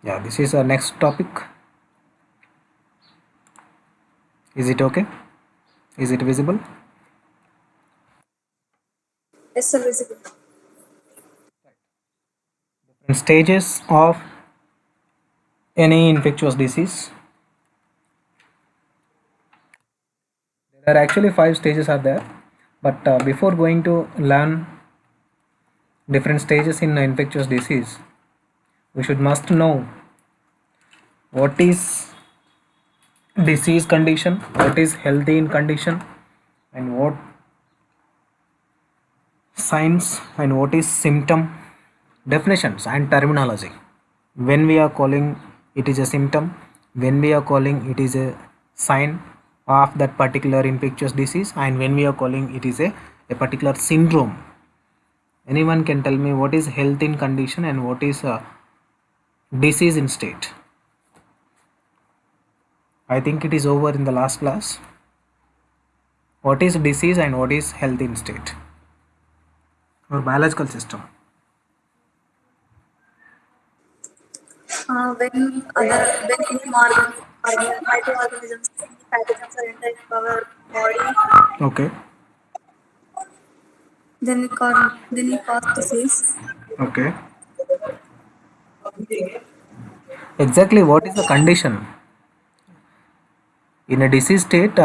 Yeah, this is our next topic. Is it okay? Is it visible? Yes, sir, visible. In stages of any infectious disease, there are actually five stages are there. But before going to learn different stages in infectious disease, we should must know what is disease condition, what is healthy in condition, and what signs and what is symptom definitions and terminology. When we are calling it is a symptom, when we are calling it is a sign of that particular infectious disease, and when we are calling it is a particular syndrome. Anyone can tell me what is health in condition and what is disease in state? I think it is over in the last class. What is disease and what is health in state or biological system? When any microorganisms, any pathogens are entering our body, Okay. then we cause disease. Okay. Exactly what is the condition? In a disease state,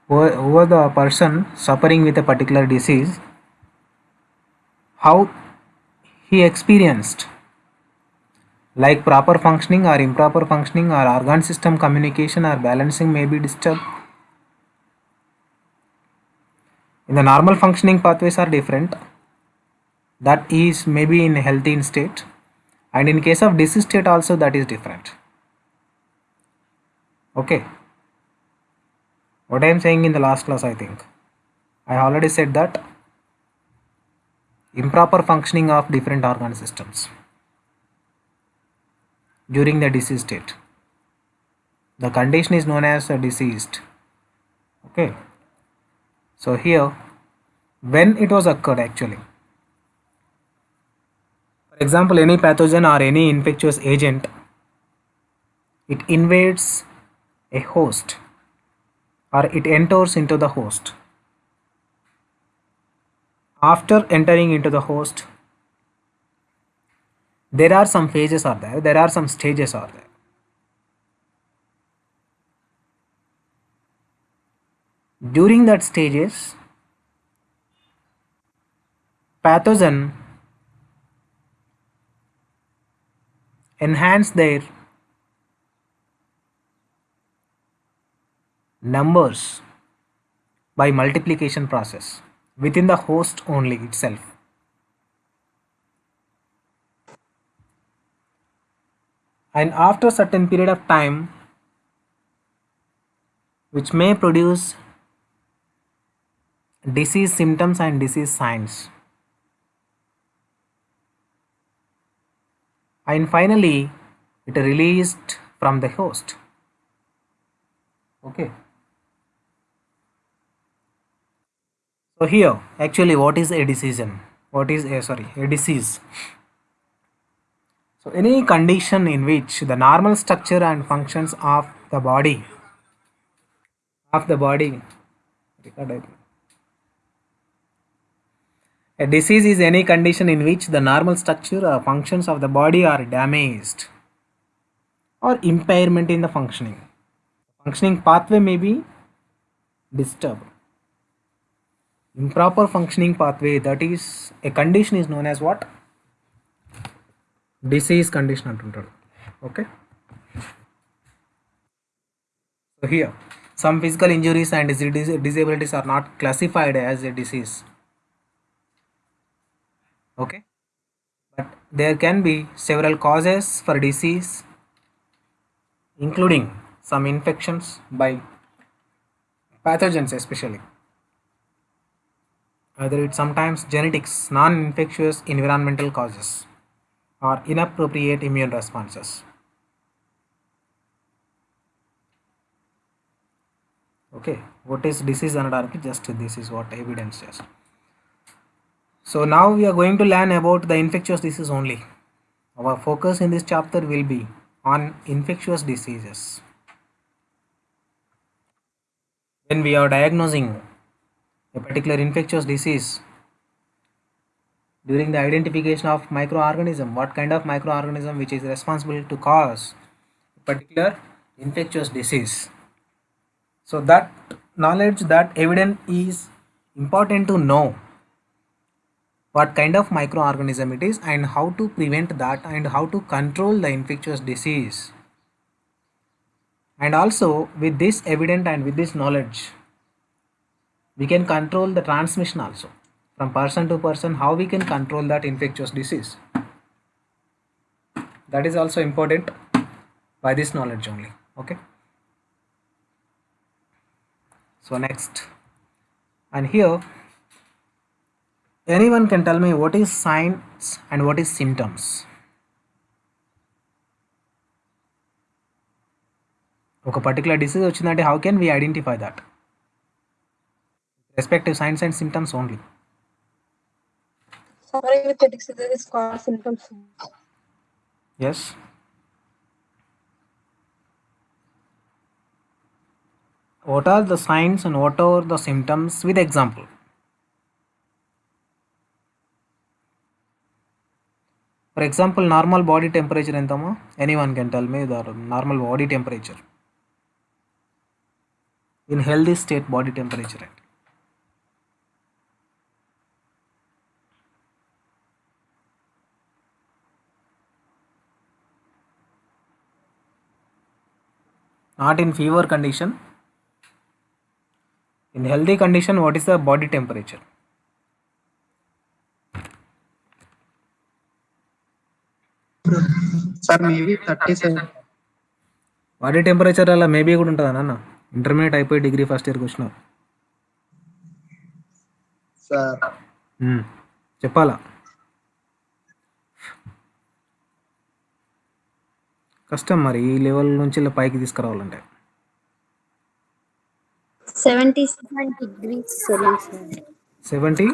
who the person suffering with a particular disease, how he experienced, like proper functioning or improper functioning or organ system communication or balancing may be disturbed. In the normal functioning pathways are different. That is maybe in healthy in state, and in case of disease state also that is different. Okay, what I am saying in the last class, I think I already said that improper functioning of different organ systems during the disease state. The condition is known as a diseased. Okay, so here when it was occurred actually, for example, any pathogen or any infectious agent, it invades a host or it enters into the host. After entering into the host, there are some phases are there are some stages are there. During that stages, pathogen enhance their numbers by multiplication process within the host only itself. And after certain period of time, which may produce disease symptoms and disease signs, and finally it released from the host. Okay, so here actually what is a decision, what is a sorry a disease? So any condition in which the normal structure and functions of the body. A disease is any condition in which the normal structure or functions of the body are damaged or impairment in the functioning. Functioning pathway may be disturbed. Improper functioning pathway, that is a condition, is known as what? Disease condition అంటుంటారు. Okay. So here, some physical injuries and disabilities are not classified as a disease. Okay. But there can be several causes for disease, including some infections by pathogens especially. Either it's sometimes genetics, non-infectious environmental causes, or inappropriate immune responses. Okay, what is disease అనడానికి just this is what evidence says. So now we are going to learn about the infectious disease only. Our focus in this chapter will be on infectious diseases. When we are diagnosing a particular infectious disease, during the identification of microorganism, what kind of microorganism which is responsible to cause a particular infectious disease. So that knowledge, that evidence is important to know what kind of microorganism it is and how to prevent that and how to control the infectious disease. And also with this evidence and with this knowledge, we can control the transmission also from person to person, how we can control that infectious disease. That is also important by this knowledge only. Okay. So next, and here anyone can tell me what is signs and what is symptoms. ఒక particular disease వచ్చిందంటే how can we identify that? Respective signs and symptoms only. Sorry, with the disease is called symptoms. Yes. What are the signs and what are the symptoms with example? For example, normal body temperature entama? Anyone can tell me the normal body temperature. In healthy state body temperature. Not in fever condition. In healthy condition, what is the body temperature? Sir, maybe 37. Body temperature అలా maybe కూడా ఉంటుందా నాన్న? Intermediate అయిపోయి degree first ఇయర్కి వచ్చినావు. Sir, చెప్పాలా? కష్టం మరి ఈ లెవెల్ నుంచి ఇలా పైకి తీసుకురావాలంటే. 77 degrees Celsius. 70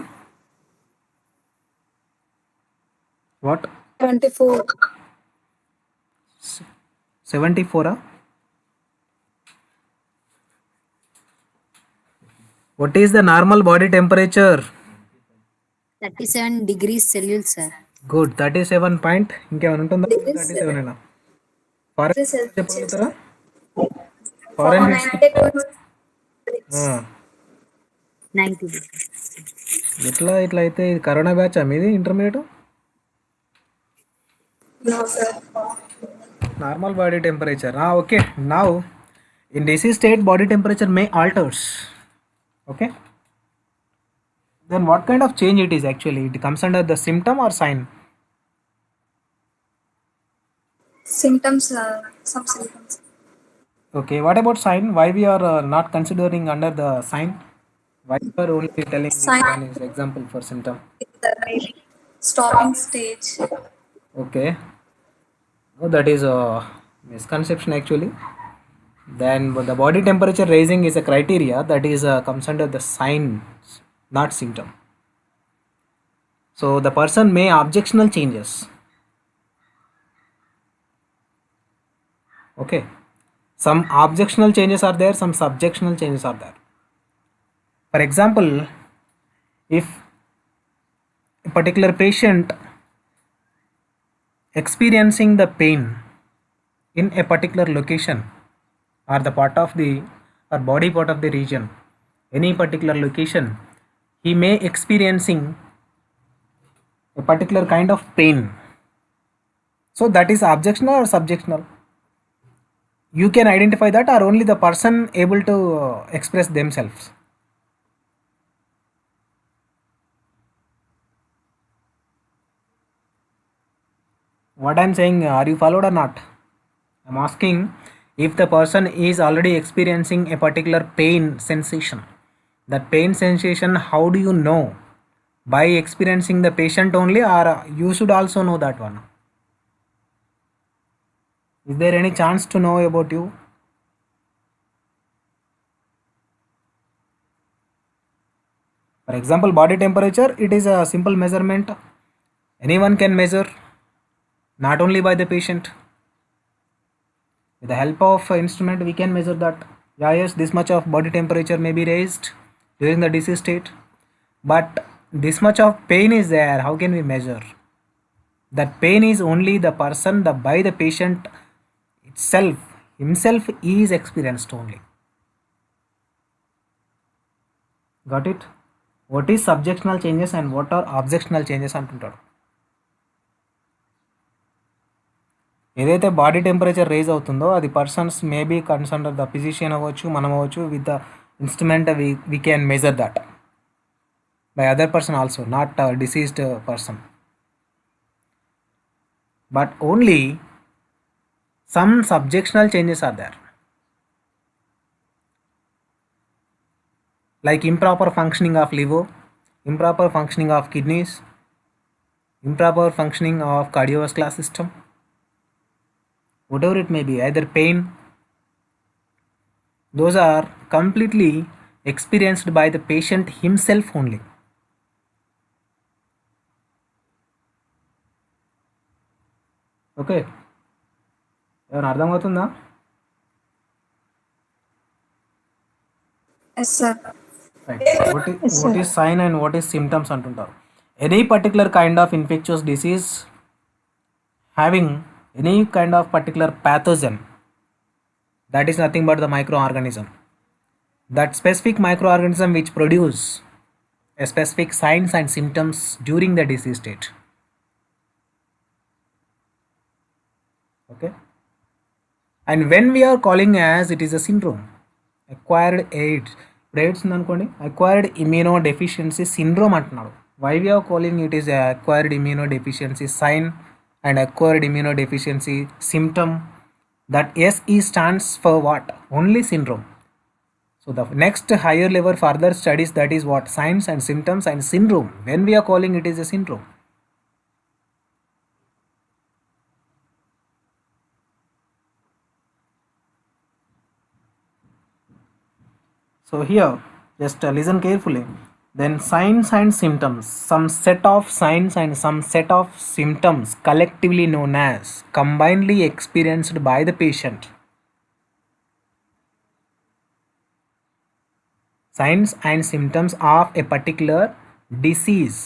what? 24. 74 What is the normal body temperature? 37 degrees Celsius, sir. Good. 37 point. ఇంకేమైనా ఉంటుందా? Degrees 37 అయినా. Degrees foreign Celsius. చెప్పగలుగుతారా? Foreign ఫారెన్ అంటే 90 degrees. ఎట్లా ఇట్లా అయితే ఇది కరోనా బ్యాచ్ మీది intermediate? no, sir. Normal body temperature. Okay. Now, in disease state, body temperature may alters. Okay. Then what kind of change it is actually? It comes under the symptom or sign? Symptoms, some symptoms. Okay. What about sign? Why we are not considering under the sign? Why you are only telling this Sign. one is example for symptom? Maybe stopping stage. Okay. Oh, that is a misconception actually. Then the body temperature raising is a criteria that is comes under the signs, not symptom. So the person may objectional changes. Okay. Some objectional changes are there, some subjectional changes are there. For example, if a particular patient experiencing the pain in a particular location or the part of the or body part of the region, any particular location, he may experiencing a particular kind of pain. So that is objectional or subjectional? You can identify that or only the person able to express themselves? What I'm saying, are you followed or not? I'm asking if the person is already experiencing a particular pain sensation. That pain sensation, how do you know? By experiencing the patient only, or you should also know that one? Is there any chance to know about you? For example, body temperature, it is a simple measurement. Anyone can measure, not only by the patient. With the help of instrument, we can measure that. Yeah, yes, this much of body temperature may be raised during the disease state, but this much of pain is there. How can we measure? That pain is only the person, the by the patient itself, himself is experienced only. Got it? What is subjectional changes and what are objectional changes అంటుంటాడు. ఏదైతే body temperature raise అవుతుందో అది persons maybe concern the physician అవ్వచ్చు, మనం అవ్వచ్చు. With the instrument we can measure that by other person also, not diseased person. But only some subjectional changes are there, like improper functioning of liver, improper functioning of kidneys, improper functioning of cardiovascular system, whatever it may be, either pain, those are completely experienced by the patient himself only. Okay, ఏమైనా అర్థమవుతుందా? Yes, sir. Right. What is sign and what is symptoms అంటుంటారు. Any particular kind of infectious disease having any kind of particular pathogen, that is nothing but the microorganism. That specific microorganism which produce a specific signs and symptoms during the disease state. Okay. And when we are calling as it is a syndrome, acquired AIDS, ఇప్పుడు AIDS ఉందనుకోండి, acquired immunodeficiency syndrome అంటున్నాడు. Why we are calling it is acquired immunodeficiency sign and acquired immunodeficiency symptom. That SE stands for what? Only syndrome. So the next higher level further studies, that is what? Signs and symptoms and syndrome. When we are calling it is a syndrome. So here, just listen carefully. Then signs and symptoms, some set of signs and some set of symptoms collectively known as, combinedly experienced by the patient. Signs and symptoms of a particular disease,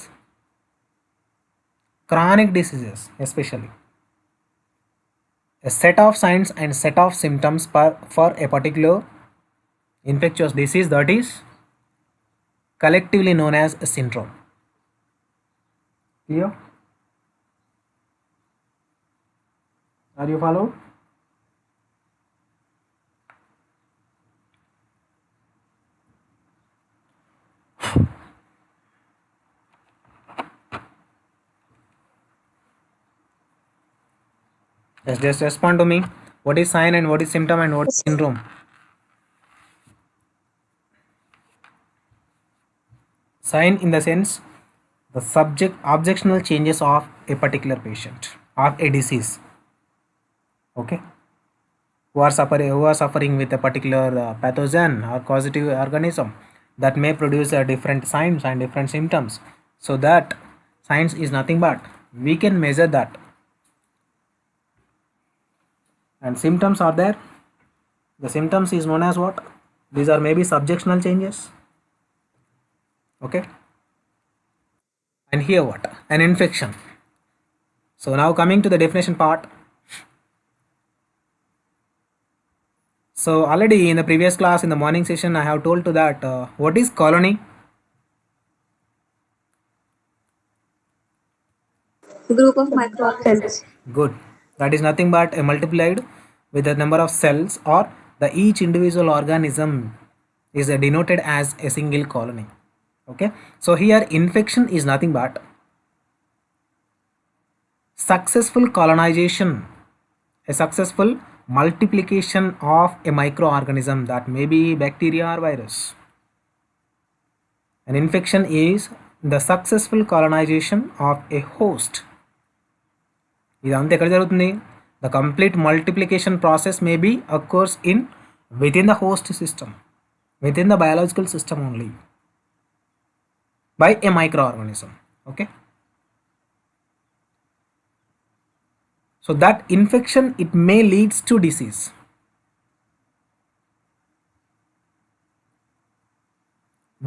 chronic diseases especially. A set of signs and set of symptoms for a particular infectious disease, that is collectively known as a syndrome. Clear? Are you followed? Yes, just respond to me. What is sign and what is symptom and what is syndrome? Sign in the sense the subject objectional changes of a particular patient, of a disease. Okay, who are suffering with a particular pathogen or causative organism that may produce different signs and different symptoms. So that signs is nothing but we can measure that, and symptoms are there. The symptoms is known as what? These are maybe subjectional changes. Okay, and here what? An infection. So now coming to the definition part. So already in the previous class, in the morning session, I have told to that what is colony? Group of microorganisms. Good. That is nothing but a multiplied with the number of cells, or the each individual organism is denoted as a single colony. Okay, so here infection is nothing but successful colonization, a successful multiplication of a microorganism, that may be bacteria or virus. An infection is the successful colonization of a host. ఇదంతా ఎక్కడ జరుగుతుంది? The complete multiplication process may be occurs in within the host system, within the biological system only, by a microorganism. Okay, so that infection, it may leads to disease.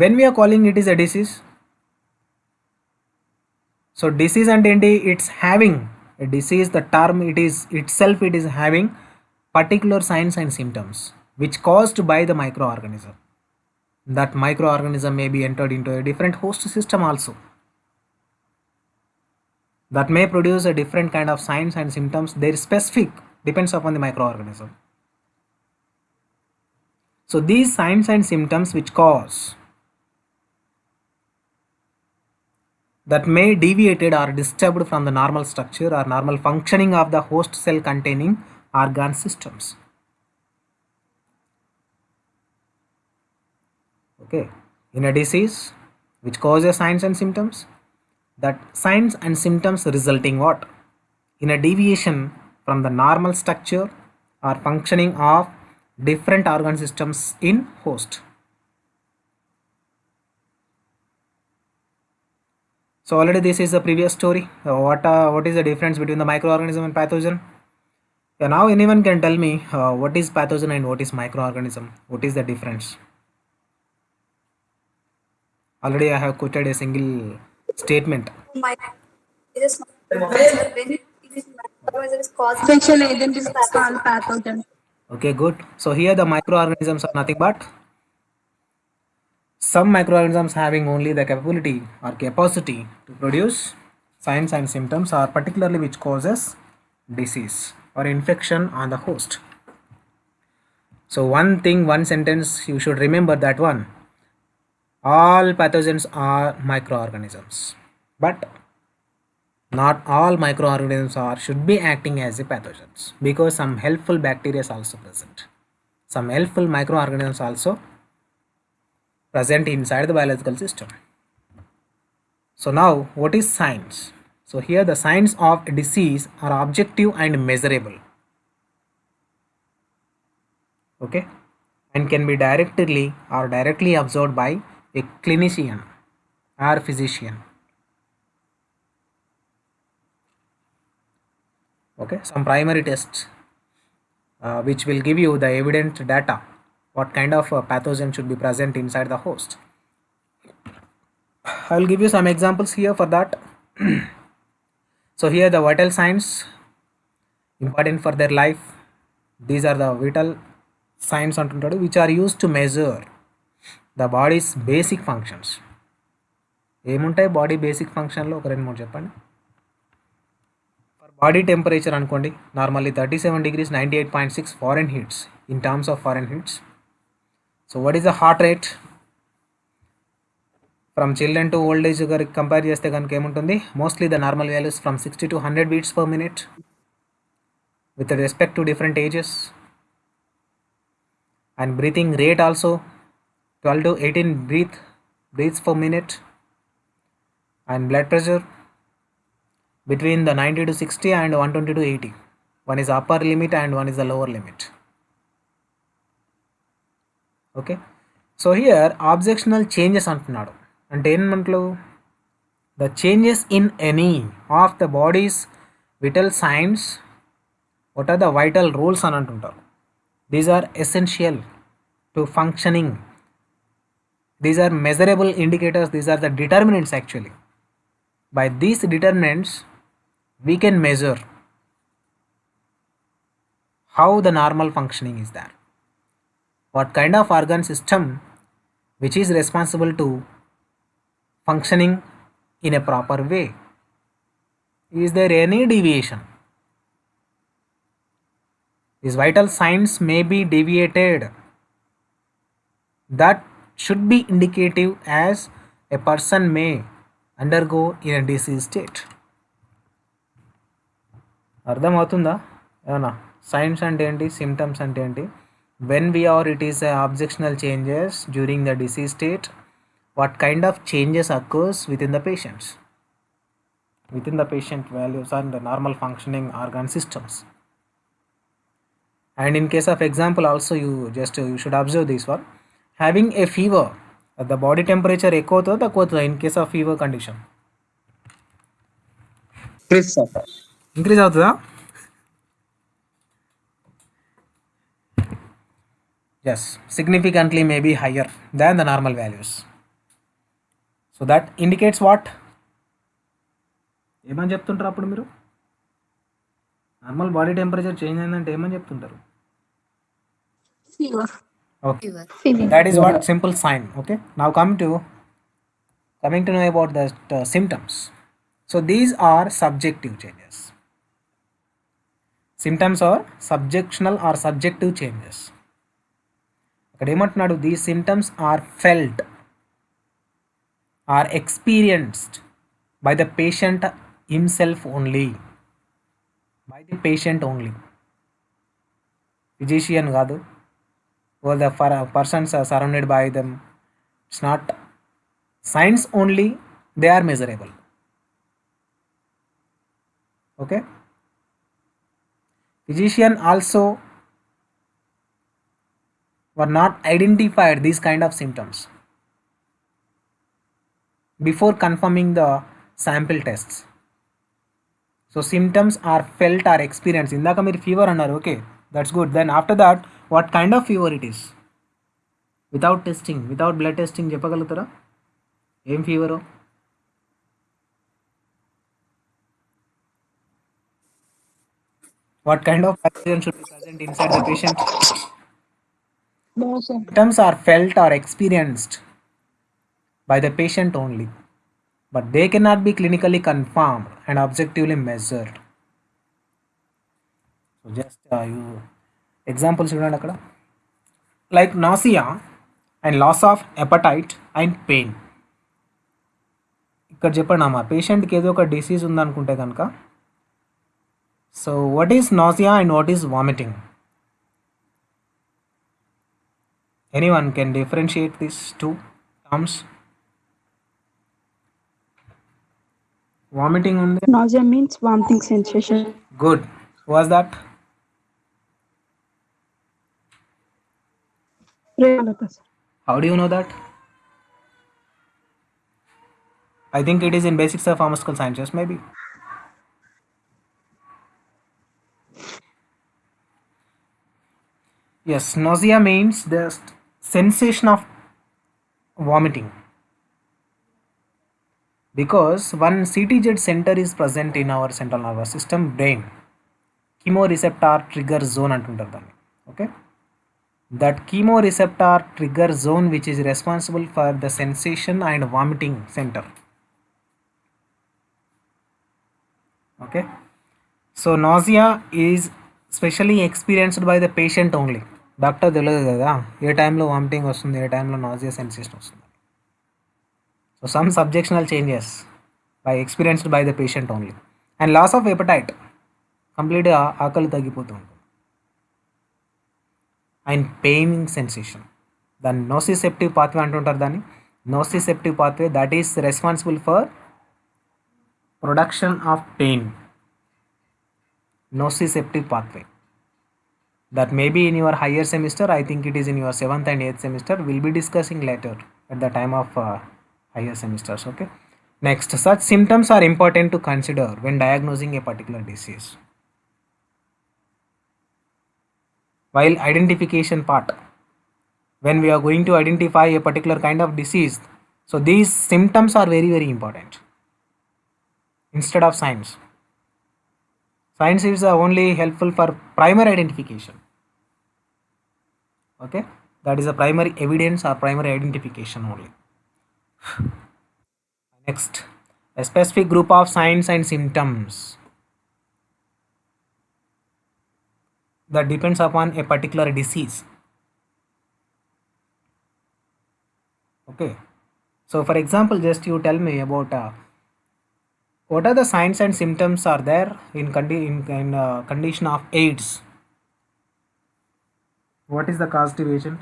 when we are calling it is a disease. So disease and enti it's having a disease, the term it is itself, it is having particular signs and symptoms which caused by the microorganism. That microorganism may be entered into a different host system also, that may produce a different kind of signs and symptoms. They're specific, depends upon the microorganism. So these signs and symptoms which cause, that may deviated or disturbed from the normal structure or normal functioning of the host cell containing organ systems. Okay, in a disease which causes signs and symptoms, that signs and symptoms resulting what? In a deviation from the normal structure or functioning of different organ systems in host. So already this is the previous story. What is the difference between the microorganism and pathogen? Yeah, now anyone can tell me what is pathogen and what is microorganism? What is the difference? Already I have quoted a single statement. When it is microorganism is caused Infection agent is called pathogen. Okay, good. So here the microorganisms are nothing but some microorganisms having only the capability or capacity to produce signs and symptoms, or particularly which causes disease or infection on the host. So one thing, one sentence you should remember, that one, all pathogens are microorganisms, but not all microorganisms are should be acting as the pathogens, because some helpful bacteria is also present, some helpful microorganisms also present inside the biological system. So now what is signs? So here the signs of disease are objective and measurable, okay, and can be directly observed by a clinician or physician. Okay, some primary tests which will give you the evident data what kind of pathogen should be present inside the host. I will give you some examples here for that. So here the vital signs important for their life. These are the vital signs అంటుంటాడు which are used to measure the body's basic functions. ఏముంటాయి body basic ఫంక్షన్లో ఒక 2-3 చెప్పండి. Body temperature అనుకోండి, normally 37 degrees 98.6 Fahrenheit in terms of Fahrenheit. So what is the heart rate? From children to old age compare చేస్తే కనుక ఏముంటుంది? Mostly the normal values from 60 to 100 beats per minute with respect to different ages. And breathing rate also 12 to 18 breaths per minute. And blood pressure between the 90 to 60 and 120 to 80. One is upper limit and one is the lower limit. Okay, so here observational changes అంటున్నాడు. అంటే ఏంటంటే the changes in any of the body's vital signs, what are the vital rules అని అంటుంటారు. These are essential to functioning. These are measurable indicators. These are the determinants actually. By these determinants we can measure how the normal functioning is there, what kind of organ system which is responsible to functioning in a proper way. Is there any deviation? These vital signs may be deviated. That should be indicative as a person may undergo in a disease state. అర్థమవుతుందా? ఏమన్నా science అంటే ఏంటి, symptoms అంటే ఏంటి, when we are it is observational changes during the disease state, what kind of changes occurs within the patients, within the patient values and the normal functioning organ systems. And in case of example also you should observe this one. Having a fever, the body temperature ఎక్కువ అవుతుందా తక్కువ అవుతుందా in case of fever condition? Increase అవుతుందా? Yes, significantly may be higher than the normal values. So that indicates what? ఏమని చెప్తుంటారు అప్పుడు మీరు? Normal body temperature change అయిందంటే ఏమని చెప్తుంటారు? Fever. Okay, Fever. Fever. that is what simple sign. Okay, now coming to know about the symptoms. So these are subjective changes. Symptoms are subjectional or subjective changes. ఇక్కడ ఏమంటున్నాడు? these symptoms are felt are experienced by the patient himself only. By the patient only, physician కాదు, or the persons are surrounded by them. It's not. Signs only, they are measurable. Okay, physician also were not identified these kind of symptoms before confirming the sample tests. So symptoms are felt or experienced. ఇందాక మీరు fever అన్నారు, okay, that's good. Then after that what kind of fever it is? Without testing, without blood testing చెప్పగలుగుతారా ఏం fever? What kind of pathogen should be present inside the patient? No, sir. Symptoms are felt or experienced by the patient only, but they cannot be clinically confirmed and objectively measured. So just you examples చూడండి అక్కడ, like nausea and loss of appetite and pain. ఇక్కడ చెప్పండి అమ్మా, పేషెంట్కి ఏదో ఒక disease ఉందనుకుంటే కనుక, so what is nausea and what is vomiting? Anyone can differentiate these two terms? Vomiting ఉంది. Nausea means vomiting sensation. Good. Was that? Priyavalata, sir. How do you know that? I think it is in basics of pharmaceutical sciences, maybe. Yes, nausea means the sensation of vomiting. Because one CTZ center is present in our central nervous system, brain. Chemoreceptor trigger zone అంటుంటారు దాన్ని. Okay? That chemoreceptor trigger zone which is responsible for the sensation and vomiting center. Okay? So nausea is specially experienced by the patient only. Doctor తెలియదు కదా ఏ టైంలో vomiting వస్తుంది, ఏ టైంలో nausea sensation వస్తుంది. So some subjectional changes by experienced by the patient only. And loss of appetite, కంప్లీట్గా ఆకలి తగ్గిపోతూ ఉంటుంది. అండ్ పెయినింగ్ సెన్సేషన్, దాన్ని నోసిసెప్టివ్ పాత్వే అంటుంటారు. దాన్ని nociceptive pathway that is responsible for production of pain. Nociceptive pathway that may be in your higher semester. I think it is in your 7th and 8th semester. We'll be discussing later at the time of higher semesters. Okay, next, such symptoms are important to consider when diagnosing a particular disease. While identification part, when we are going to identify a particular kind of disease, so these symptoms are very very important instead of signs. Science is only helpful for primary identification. Okay, that is a primary evidence or primary identification only. Next, a specific group of signs and symptoms that depends upon a particular disease. Okay, so for example, just you tell me about what are the signs and symptoms are there in condition of AIDS? What is the causative agent?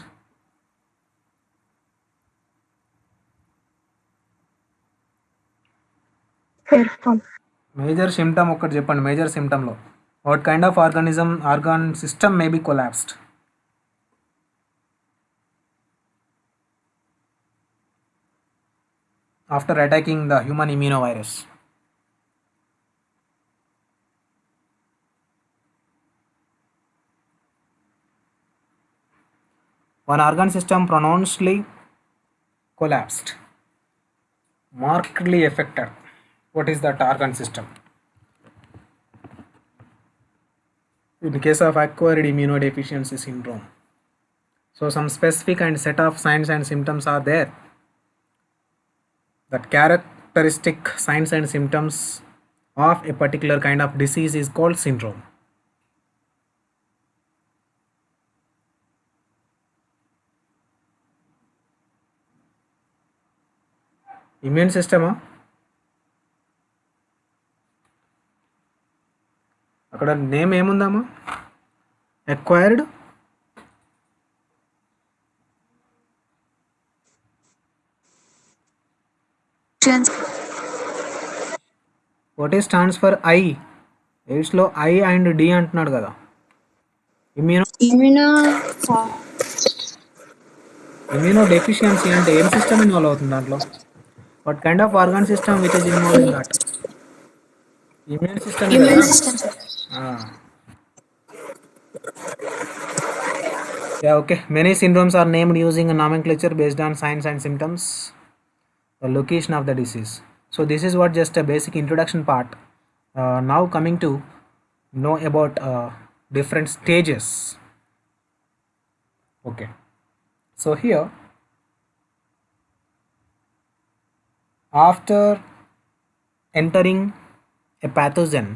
Hair fall. Major symptom okkati cheppandi. Major symptom lo what kind of organ system may be collapsed? After attacking the human immunovirus. One organ system pronouncedly collapsed. markedly affected. What is that organ system? In case of acquired immunodeficiency syndrome, so some specific and set of signs and symptoms are there. That characteristic signs and symptoms of a particular kind of disease is called syndrome. Immune system, అక్కడ name ఏముందమ్మా? Acquired what is stands for I? AIDS లో I and D అంటున్నాడు కదా. Immuno deficiency అంటే ఏం system involve అవుతుంది దాంట్లో? What kind of organ system which is involve in that? Immune system. Yeah, okay. Many syndromes are named using a nomenclature based on signs and symptoms, the location of the disease. So this is what just a basic introduction part. Now coming to know about different stages. Okay. So here, after entering a pathogen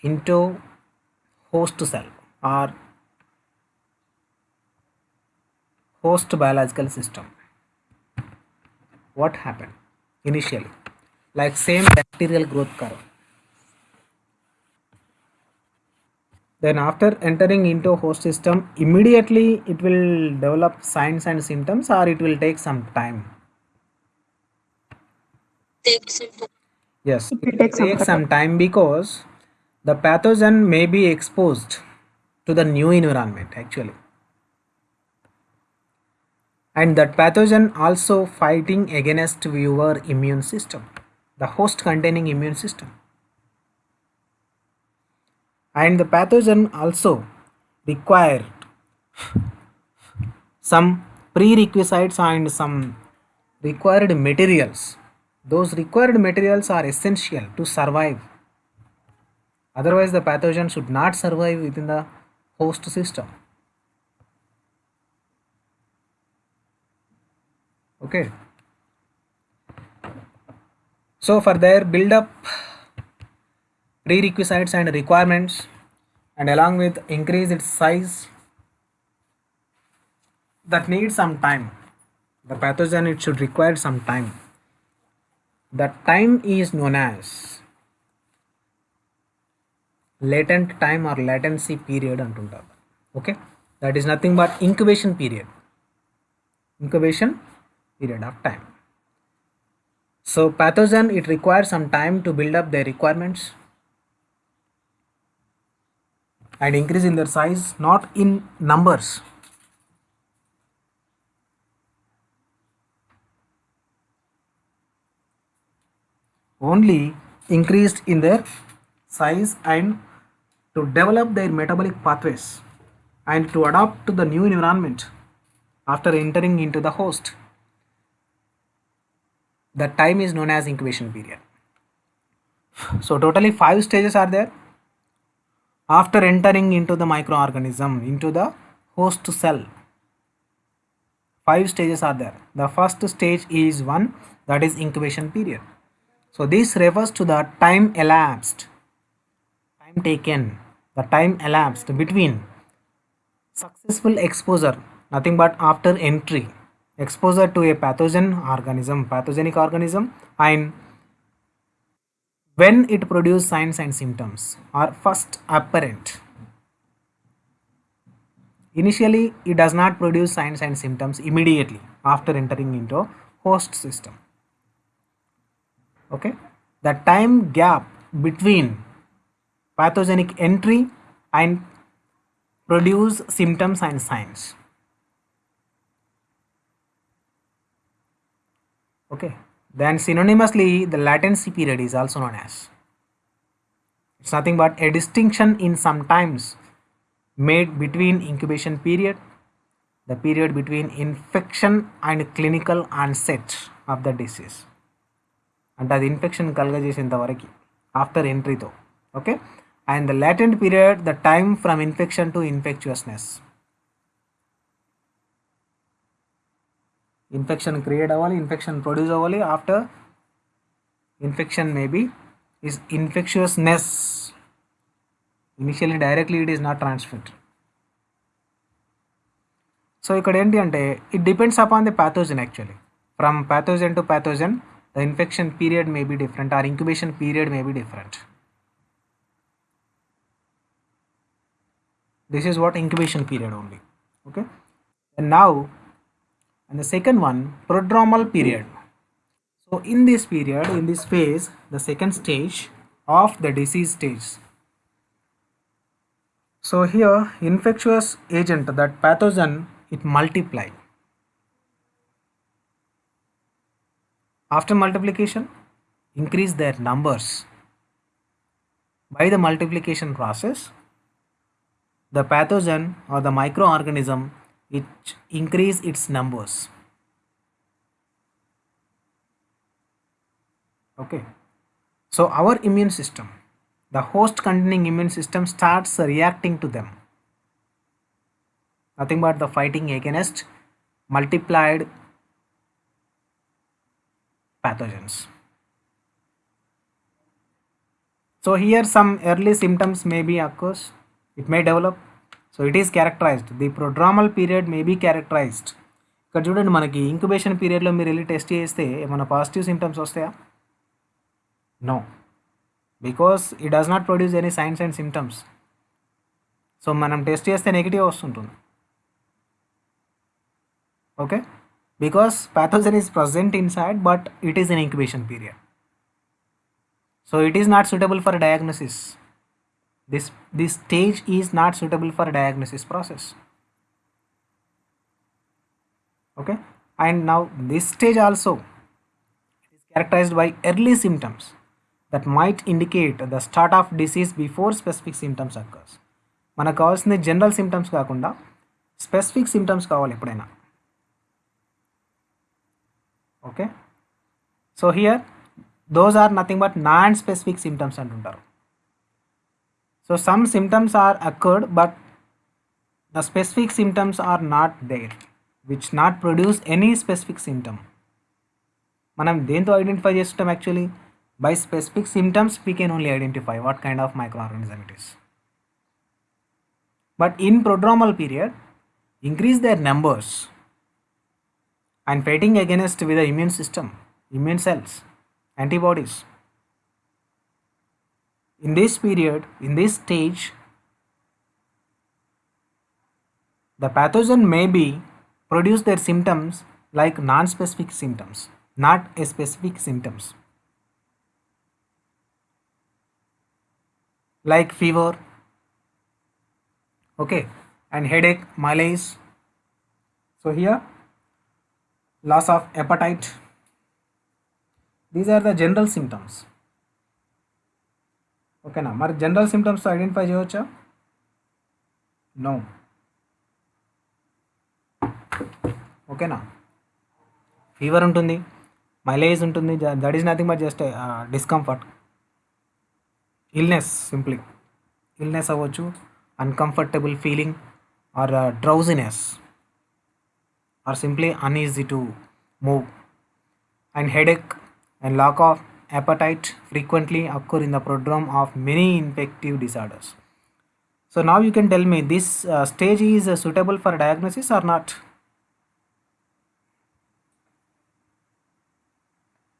into host cell or host biological system, what happened initially? Like same bacterial growth curve. Then after entering into host system, immediately it will develop signs and symptoms, or it will take some time? Yes, It will take some time because the pathogen may be exposed to the new environment actually. And that pathogen also fighting against your immune system, the host containing immune system. And the pathogen also required some prerequisites and some required materials. Those required materials are essential to survive. Otherwise the pathogen should not survive within the host system. Okay. So for their build up prerequisites and requirements, and along with increase its size, that needs some time. The pathogen, it should require some time. That time is known as latent time or latency period antuntaru. Okay, that is nothing but incubation period of time. So pathogen, it requires some time to build up their requirements and increase in their size, not in numbers. Only increased in their size and to develop their metabolic pathways and to adapt to the new environment after entering into the host. That time is known as incubation period. So totally 5 stages are there after entering into the microorganism, into the host cell. 5 stages are there. The first stage is one, that is incubation period. So this refers to the time elapsed, time taken, the time elapsed between successful exposure, nothing but after entry, exposure to a pathogenic organism, and when it produces signs and symptoms are first apparent. Initially, it does not produce signs and symptoms immediately after entering into host system. Okay, the time gap between pathogenic entry and produce symptoms and signs. Okay, then synonymously the latency period is also known as, it's nothing but a distinction in some times made between incubation period, the period between infection and clinical onset of the disease. అంటే అది infection కలగజేసేంత వరకు after ఎంట్రీతో. Okay, and the latent period the time from infection to infectiousness. Infection create అవ్వాలి, infection produce అవ్వాలి, after infection maybe is infectiousness. Initially directly it is not transferred. So ఇక్కడ ఏంటి అంటే it depends upon the pathogen actually. From pathogen to pathogen the infection period may be different or incubation period may be different. This is what incubation period only. Okay, and now and the second one, prodromal period. So in this period, in this phase, the second stage of the disease stage. So here infectious agent, that pathogen, it multiply. After multiplication, increase their numbers. By the multiplication process, the pathogen or the microorganism, it increase its numbers. Okay, so our immune system, the host containing immune system, starts reacting to them. Nothing but the fighting against multiplied pathogens. So here some early symptoms may be occurs, it may develop. So it is characterized, the prodromal period may be characterized. ఇక్కడ చూడండి, మనకి incubation పీరియడ్లో మీరు వెళ్ళి test చేస్తే ఏమైనా positive symptoms వస్తాయా? No, because it does not produce any signs and symptoms. So మనం టెస్ట్ చేస్తే నెగిటివ్ వస్తుంటుంది. Okay, because pathogen is present inside but it is an incubation period. So it is not suitable for diagnosis. This stage is not suitable for diagnosis process. Okay, and now this stage also is characterized by early symptoms that might indicate the start of disease before specific symptoms occurs. మనకు కావాల్సింది general symptoms కాకుండా specific symptoms కావాలి ఎప్పుడైనా. Okay, so here those are nothing but non specific symptoms అంటుంటారు. So some symptoms are occurred but the specific symptoms are not there, which not produce any specific symptom. మనం దేంతో identify చేస్తుంటాం actually? By specific symptoms we can only identify what kind of microorganism it is. But in prodromal period, increase their numbers and fighting against with the immune system, immune cells, antibodies. In this period, in this stage, the pathogen may be produce their symptoms like non-specific symptoms, not a specific symptoms. Like fever, okay, and headache, malaise. So here loss of appetite, these are the general symptoms. Okay na, మరి general symptoms identify చేయవచ్చా? No. ఓకేనా, fever ఉంటుంది, మైలేజ్ ఉంటుంది, that is nothing but just discomfort, illness, simply illness అవ్వచ్చు, uncomfortable feeling or drowsiness or simply uneasy to move, and headache and lack of appetite frequently occur in the prodrome of many infective disorders. So now you can tell me this stage is suitable for diagnosis or not?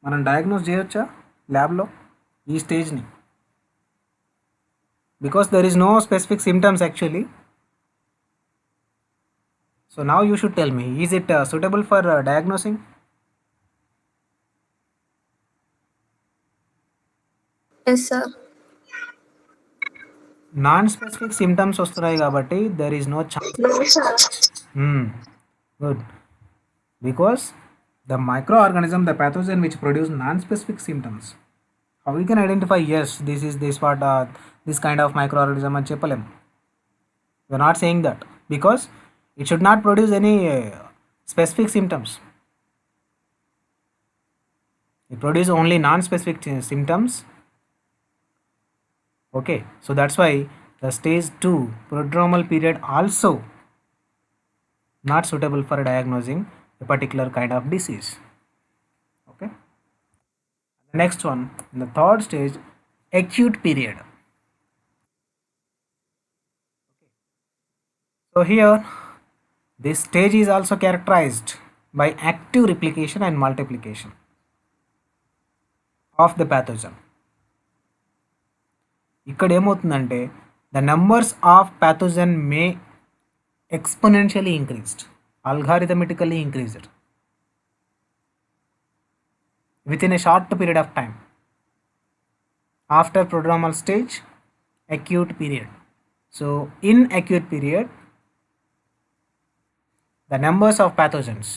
మనం diagnose చేయొచ్చా ల్యాబ్లో ఈ స్టేజ్ని? Because there is no specific symptoms actually. So now you should tell me, is it suitable for diagnosing? Yes, sir. Non specific symptoms వస్తున్నాయి కాబట్టి there is no chance. No, sir. Good. Because the microorganism, the pathogen which produce non-specific symptoms, how we can identify, yes, this is this what this kind of microorganism అని చెప్పలేం. We are not saying that because it should not produce any specific symptoms. It produces only non-specific symptoms. Okay, so that's why the stage 2 prodromal period also not suitable for diagnosing a particular kind of disease. Okay, the next one, in the third stage, acute period. So here this stage is also characterized by active replication and multiplication of the pathogen. ఇక్కడ ఏమవుతుందంటే the numbers of pathogen may exponentially increased, algorithmically increased within a short period of time after prodromal stage, acute period. So in acute period, the numbers of pathogens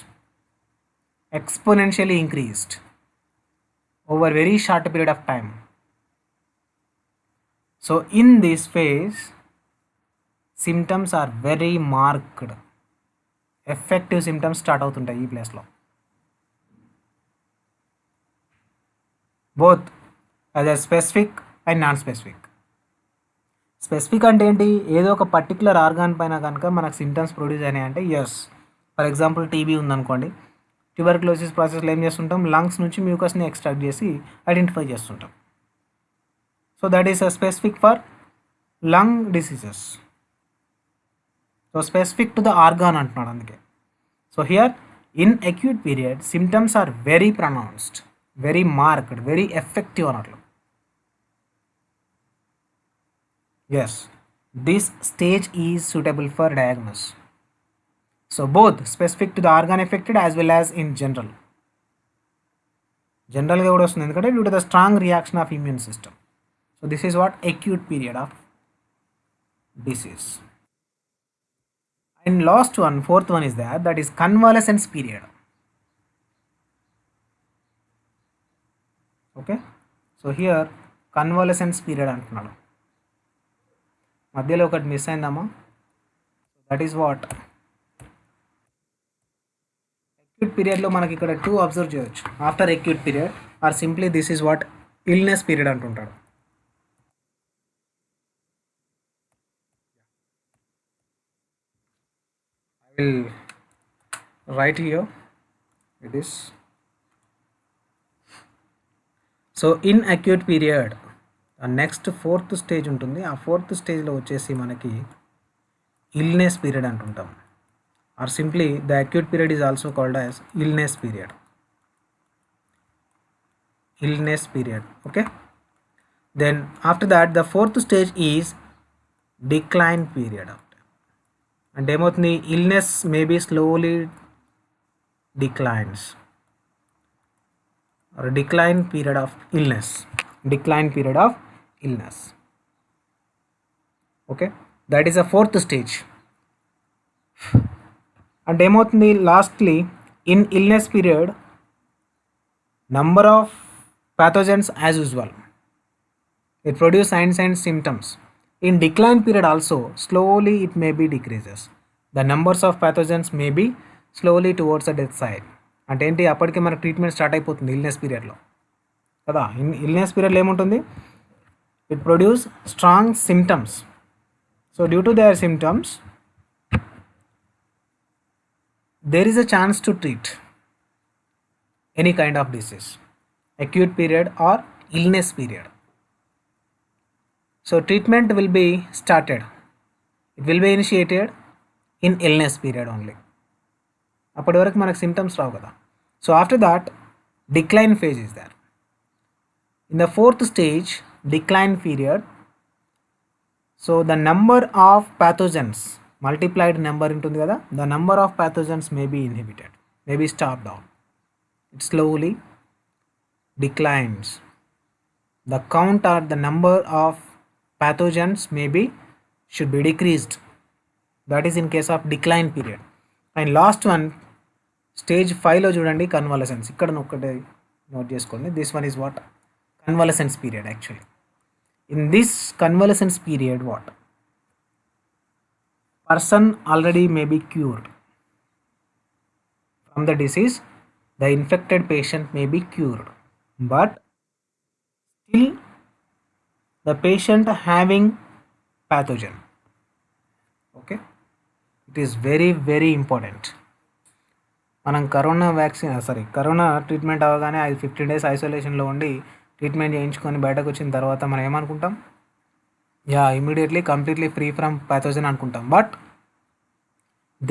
exponentially increased over very short period of time. So in this phase, symptoms are very marked. Effective symptoms start అవుతుంటాయి ఈ ప్లేస్లో, both as a specific and non specific. Specific అంటే ఏంటి, ఏదో ఒక particular organ పైన కనుక మనకు సిమ్టమ్స్ ప్రొడ్యూస్ అయినాయి అంటే ఎస్. ఫర్ ఎగ్జాంపుల్ టీబీ ఉందనుకోండి, ట్యూబర్క్లోసిస్ ప్రాసెస్లో ఏం చేస్తుంటాం, లంగ్స్ నుంచి మ్యూకస్ని ఎక్స్ట్రాక్ట్ చేసి ఐడెంటిఫై చేస్తుంటాం. So that is a specific for lung diseases. So specific to the organ అంటున్నాడు అందుకే. So here in acute period symptoms are very pronounced, very marked, very effective అన్నట్లు. Yes, this stage is suitable for diagnosis. So both specific to the organ affected as well as in general. General గా కూడా వస్తుంది ఎందుకంటే due to the strong reaction of immune system. So this is what acute period of disease. And last one, fourth one is that is convalescence period. Okay, so here convalescence period అంటున్నాడు. మధ్యలో ఒకటి miss అయిందమ్మా, that is what acute పీరియడ్లో మనకి ఇక్కడ 2 observe చేయొచ్చు. After acute period or simply this is what illness period అంటుంటాడు. I will write here it is. So in acute period next 4th stage ఉంటుంది. ఆ 4th స్టేజ్లో వచ్చేసి మనకి ఇల్నెస్ పీరియడ్ అంటుంటాం, or simply the acute period is also called as illness period. Illness period. Okay, then after that the 4th stage is decline period. అంటే ఏమవుతుంది, illness maybe slowly declines or decline period of illness. Decline period of illness. Okay, that is a 4th stage. And ఏమవుతుంది, lastly in illness period number of pathogens as usual, it produce signs and symptoms. In decline period also slowly it may be decreases, the numbers of pathogens may be slowly towards the death side. అంటే ఏంటి, అప్పటికే మనకు treatment start అయిపోతుంది illness పీరియడ్లో కదా. Illness పీరియడ్లో ఏముంటుంది, it produce strong symptoms. So due to their symptoms there is a chance to treat any kind of disease, acute period or illness period. So treatment will be started, it will be initiated in illness period only. అప్పటి వరకు మనకు symptoms రావు కదా. So after that decline phase is there. In the 4th stage decline period, so the number of pathogens, multiplied number ఉంటుంది కదా, the number of pathogens may be inhibited, may be stop down, it slowly declines. The count or the number of pathogens may be should be decreased. That is in case of decline period. And last one stage 5లో చూడండి, convalescence. ఇక్కడ ఒక్కటే note చేసుకోండి, this one is what convalescence period. Actually in this convalescence period what person already may be cured from the disease, the infected patient may be cured. but still the patient having pathogen. Okay, it is very very important. మనం corona treatment అవ్వగానే 15 days ఐసోలేషన్లో ఉండి treatment చేయించుకొని బయటకు వచ్చిన తర్వాత మనం ఏమనుకుంటాం, immediately completely free from pathogen అనుకుంటాం. But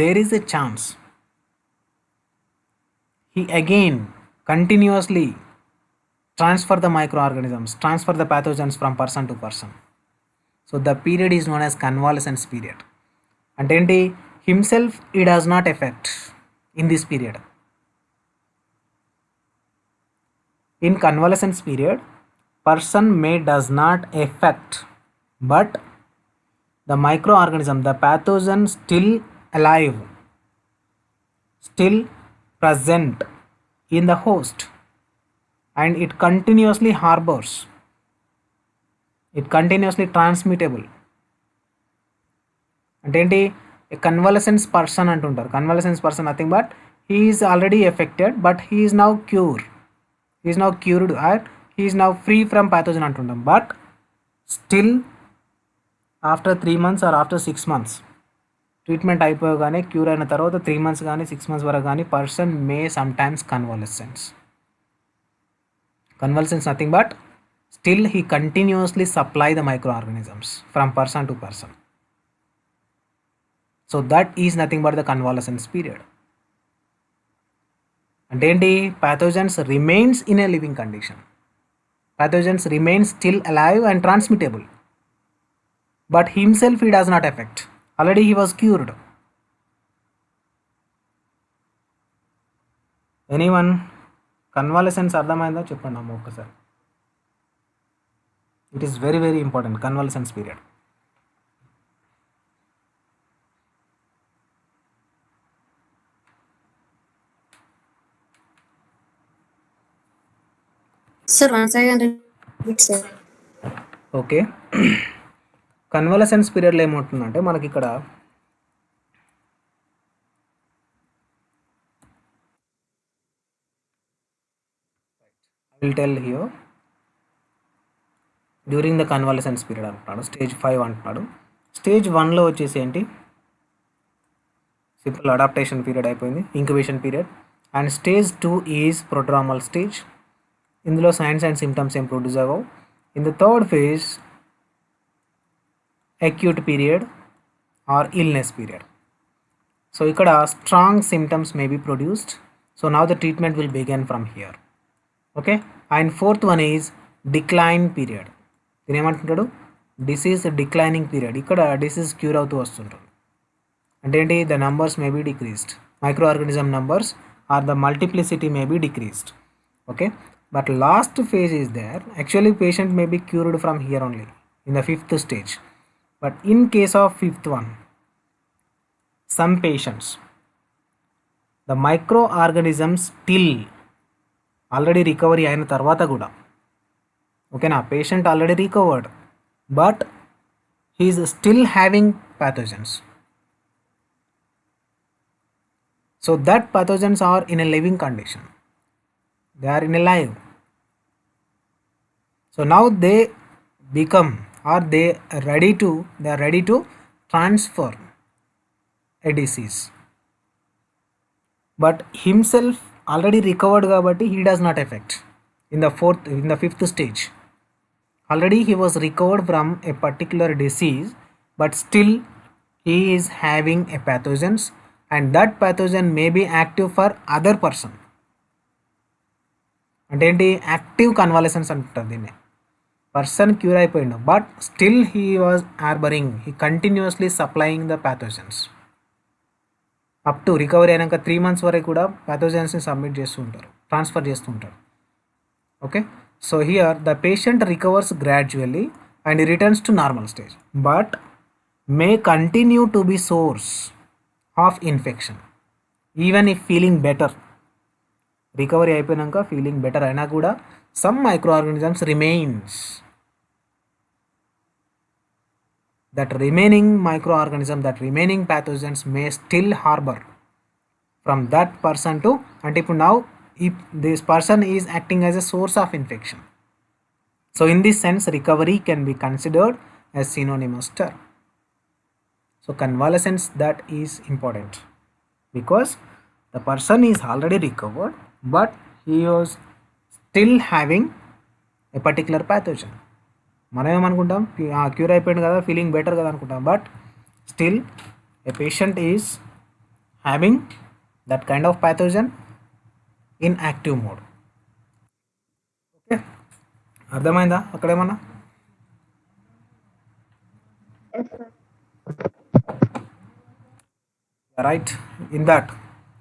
there is a chance he again continuously transfer the microorganisms, transfer the pathogens from person to person. So the period is known as convalescence period. అంటే ఏంటి, himself he does not affect in this period. In convalescence period, person may does not affect, but the microorganism, the pathogen still alive, still present in the host, and it continuously harbors, it continuously transmittable. అంటే ఏంటి, convalescence person అంటుంటారు. Convalescence person nothing but he is already affected but he is now cured and he is now free from pathogen అంటుంటాం. But still after 3 months or after 6 months treatment అయిపోగానే cure అయిన తర్వాత 3 months కానీ 6 months వరకు కానీ person may sometimes convalescence nothing but still he continuously supply the micro organisms from person to person. So that is nothing but the convalescence period. అంటే ఏంటి, pathogens remains in a living condition, pathogens remains still alive and transmittable, but himself he does not affect. Already he was cured. Anyone convalescence అర్థమైందా చెప్పండి అమ్మ ఒక్కసారి. It is very very important convalescence period. Sir, once again repeat, sir. Okay, convalescence పీరియడ్లో ఏమవుతుందంటే మనకి ఇక్కడ I will tell here during the convalescence period అంటున్నాడు. Stage 5 అంటున్నాడు. స్టేజ్ 1లో వచ్చేసి ఏంటి, సింపుల్ అడాప్టేషన్ పీరియడ్ అయిపోయింది, incubation period. And stage 2 is prodromal stage. ఇందులో సైన్స్ అండ్ సిమ్టమ్స్ ఏం ప్రొడ్యూస్ అవ్వవు. In the third phase acute period or illness period. So ikkada strong symptoms may be produced. So now the treatment will begin from here. Okay, and fourth one is decline period. Dine emantuntadu, disease declining period. Ikkada disease cure avutu vastuntundi. Ante enti, the numbers may be decreased, microorganism numbers or the multiplicity may be decreased. Okay, but last phase is there. Actually patient may be cured from here only in the 5th stage. But in case of 5th one, some patients, the microorganisms still already recovery అయిన తర్వాత కూడా, ఓకేనా, patient already recovered but he is still having pathogens. So that pathogens are in a living condition, they are in a live. So now they become, or they are ready to transfer a disease, but himself already recovered kabatti he does not affect in the 5th stage. Already he was recovered from a particular disease, but still he is having a pathogens, and that pathogen may be active for other person. అంటే ఏంటి, active convalescence అంటారు దీన్ని. Person cure అయిపోయిండు but still he was harbouring, he continuously supplying the pathogens up to recovery అయినాక 3 months వరకు కూడా ప్యాథోజన్స్ని submit చేస్తూ ఉంటారు, ట్రాన్స్ఫర్ చేస్తూ ఉంటారు. Okay, so here the patient recovers gradually and returns to normal stage, but May continue to be source of infection even if feeling better. Recovery అయిపోయినాక feeling better అయినా కూడా some micro organisms remains. That remaining microorganism, that remaining pathogens may still harbor from that person to, అంటే ఇప్పుడు now if this person is acting as a source of infection. So in this sense, recovery can be considered as synonymous term. So convalescence, that is important because the person is already recovered, but he was still having a particular pathogen. మనం ఏమనుకుంటాం, cure అయిపోయింది కదా, feeling better కదా అనుకుంటాం, but still a patient is having that kind of pathogen in active mode. Okay, అర్థమైందా అక్కడేమన్నా? Yes, sir. Right, in that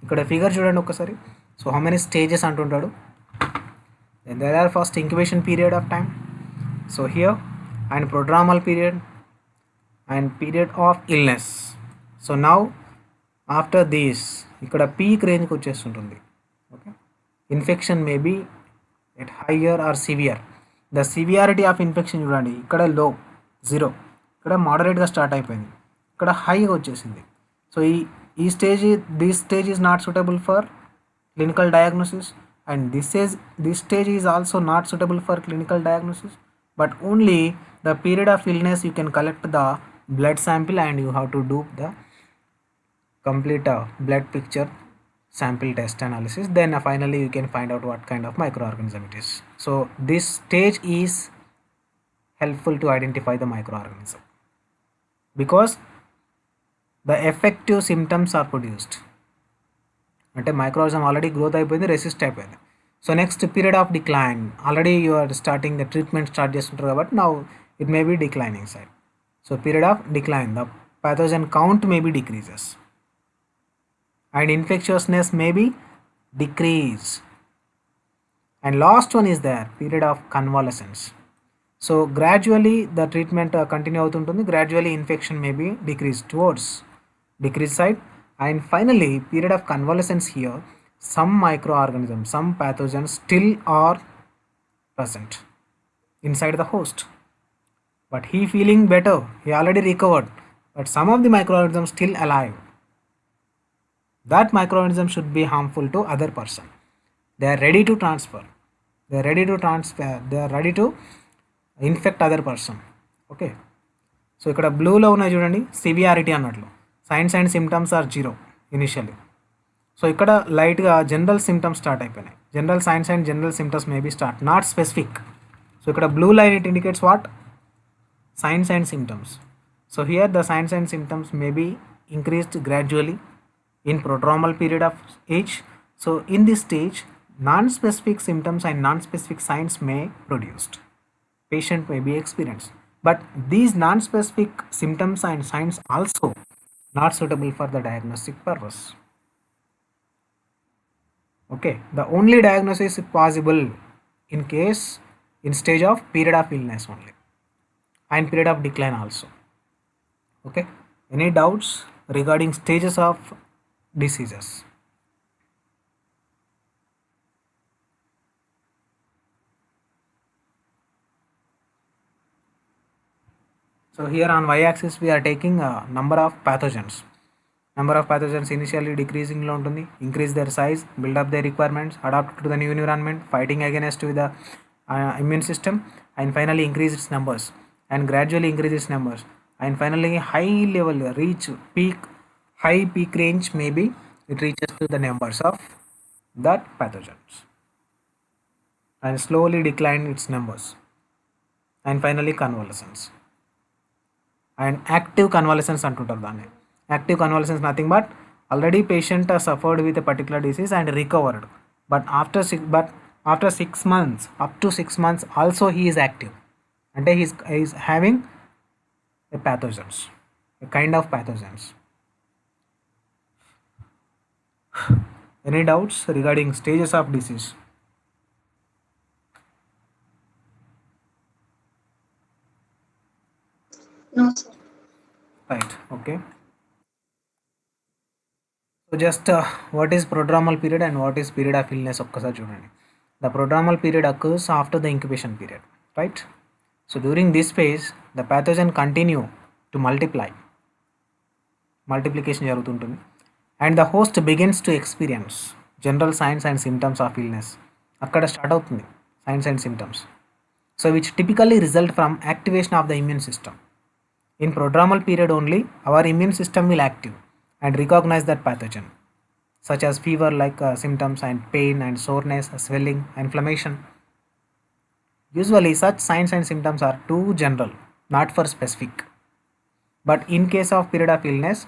ఇక్కడ figure చూడండి ఒక్కసారి. సో హౌ మెనీ స్టేజెస్ అంటుంటాడు. There are first incubation period of time, so here and prodromal period and period of illness. So now after this ఇక్కడ peak రేంజ్కి వచ్చేస్తుంటుంది. Okay, infection may be at higher or severe. The severity of infection చూడండి, ఇక్కడ లో 0, ఇక్కడ మోడరేట్గా start అయిపోయింది, ఇక్కడ హైగా వచ్చేసింది. సో ఈ stage, this stage is not suitable for clinical diagnosis, and this stage is also not suitable for clinical diagnosis, but only the period of illness you can collect the blood sample and you have to do the complete blood picture sample test analysis, then finally you can find out what kind of microorganism it is. So this stage is helpful to identify the microorganism because the effective symptoms are produced. అంటే microorganism already growth అయిపోయింది, resist అయిపోయింది. So next period of decline, already you are starting the treatment start చేస్తుంటారు కాబట్టి now it may be declining side. So period of decline, the pathogen count may be decreases and infectiousness may be decrease. And last one is there, period of convalescence. So gradually the treatment continue అవుతుంటుంది, gradually infection may be decreased towards decrease side. And finally period of convalescence, here some microorganisms, some pathogens still are present inside the host, but he feeling better, he already recovered, but some of the microorganisms still alive. That microorganism should be harmful to other person. They are ready to transfer, they are ready to infect other person. Okay, so ఇక్కడ బ్లూలో ఉన్నాయి చూడండి, severity అన్నట్లు. Signs and symptoms are 0 initially. So ఇక్కడ లైట్గా general symptoms start అయిపోయినాయి. General signs and general symptoms may be start, not specific. So ఇక్కడ blue line it indicates what, signs and symptoms. So here the signs and symptoms may be increased gradually in prodromal period of age. So in this stage, non-specific symptoms and non-specific signs may produced, patient may be experienced, but these non-specific symptoms and signs also not suitable for the diagnostic purpose. Okay, the only diagnosis possible in case in stage of period of illness only and period of decline also. Okay, any doubts regarding stages of diseases? So here on y-axis we are taking a number of pathogens. Number of pathogens initially decreasing lo untundi, increase their size, build up their requirements, adapt to the new environment, fighting against with the immune system, and finally increase its numbers and gradually increase its numbers, and finally high level reach peak, high peak range, maybe it reaches to the numbers of that pathogens and slowly decline its numbers, and finally convalescence. And active convalescence అంటుంటారు దాన్ని. Active convalescence nothing but already patient suffered with a particular disease and recovered, but after 6 months, up to 6 months also he is active, అంటే he's having a pathogens, a kind of pathogens. Any doubts regarding stages of disease? No, sir. Right, okay. So just what is prodromal period and what is period of illness ఒక్కసారి చూడండి. The prodromal period occurs after the incubation period, right? So during this phase the pathogen continue to multiply, multiplication జరుగుతుంటుంది, and the host begins to experience general signs and symptoms of illness అక్కడ start అవుతుంది science and symptoms. So which typically result from activation of the immune system. In prodromal period only our immune system will active and recognize that pathogen such as fever like symptoms and pain and soreness, swelling, inflammation. Usually such signs and symptoms are too general, not for specific. But in case of period of illness,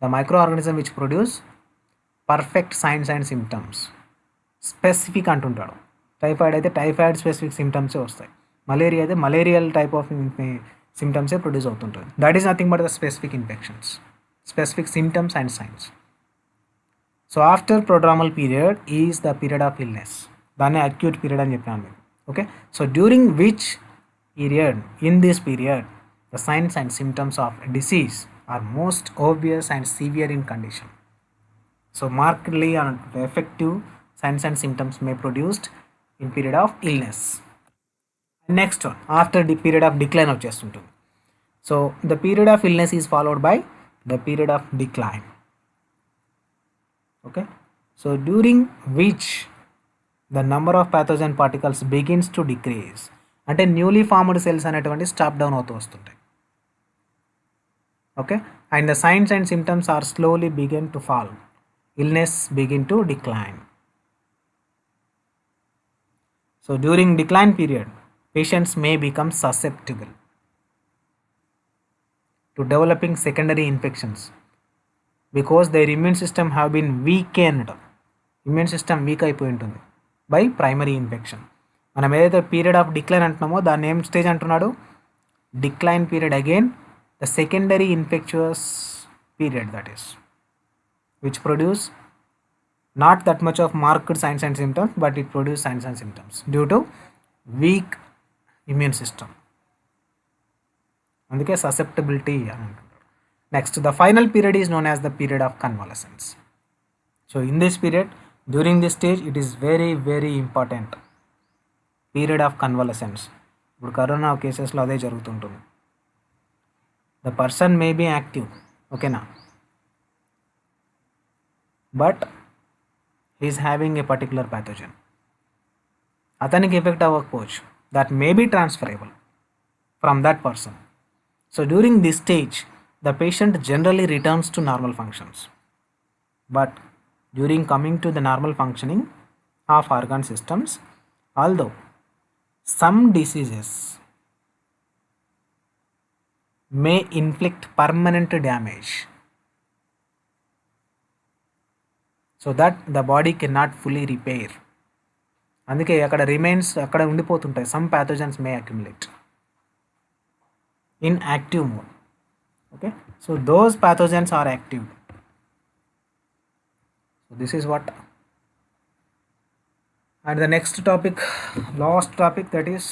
the microorganism which produce perfect signs and symptoms specific అంటుంటాడు. Typhoid అయితే typhoid specific సిమ్టమ్సే వస్తాయి, malaria అయితే malarial type of సిమ్టమ్సే produce అవుతుంటుంది. That is nothing but the specific infections, specific symptoms and signs. So after prodromal period is the period of illness. దాన్ని acute period అని చెప్పినాను మీకు. Okay, so during which period, in this period the signs and symptoms of disease are most obvious and severe in condition. So markedly and effective signs and symptoms may produced in period of illness. Next one, after the period of decline వచ్చేస్తుంటుంది. So the period of illness is followed by the period of decline. Okay, so during which the number of pathogen particles begins to decrease. అంటే newly formed cells అనేటువంటి stop down అవుతూ వస్తుంటాయి. Okay, and the signs and symptoms are slowly begin to fall. Illness begin to decline. So during decline period, patients may become susceptible to developing secondary infections because their immune system have been weakened. Immune system weak అయిపోయి ఉంటుంది by primary infection. మనం ఏదైతే period of decline అంటున్నామో దాన్ని ఏం stage అంటున్నాడు? Decline period again the secondary infectious period, that is, which produce not that much of marked signs and symptoms, but it produce signs and symptoms due to weak immune system. అందుకే susceptibility అని అంటున్నారు. Next, the final period is known as the period of convalescence. So in this period, during this stage, it is very very important, period of convalescence. ఇప్పుడు corona కేసెస్లో అదే జరుగుతుంటుంది. The person may be active, okay na, but he is having a particular pathogen. అతనికి effect అవ్వకపోవచ్చు, that may be transferable from that person. So during this stage, the patient generally returns to normal functions. But during coming to the normal functioning of organ systems, although some diseases may inflict permanent damage so that the body cannot fully repair. అందుకే అక్కడ remains అక్కడ ఉండిపోతుంటాయి. Some pathogens may accumulate in active mode. Okay, so those pathogens are active. So this is what. And the next topic, last topic, that is,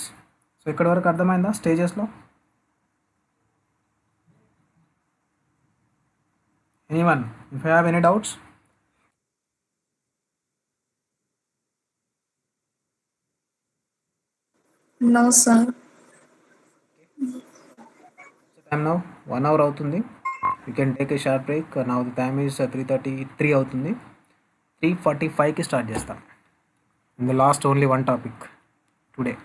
so ఇక్కడ వరకు అర్థమైందా స్టేజెస్లో? Anyone, if you have any doubts? No, sir. Time now 1 hour అవుతుంది. You can take a short break. Now the time is 3:33 అవుతుంది. 3:45కి start చేస్తాం. In the last only one topic today.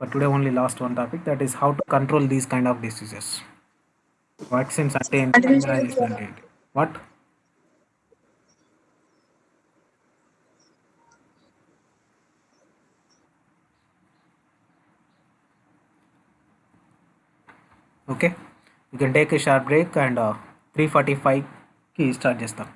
But today only last one topic, that is how to control these kind of diseases. Vaccines అంటే ఏంటి, immunization అంటే ఏంటి, what? Okay, you can take a short break and 3:45కి start చేస్తాం.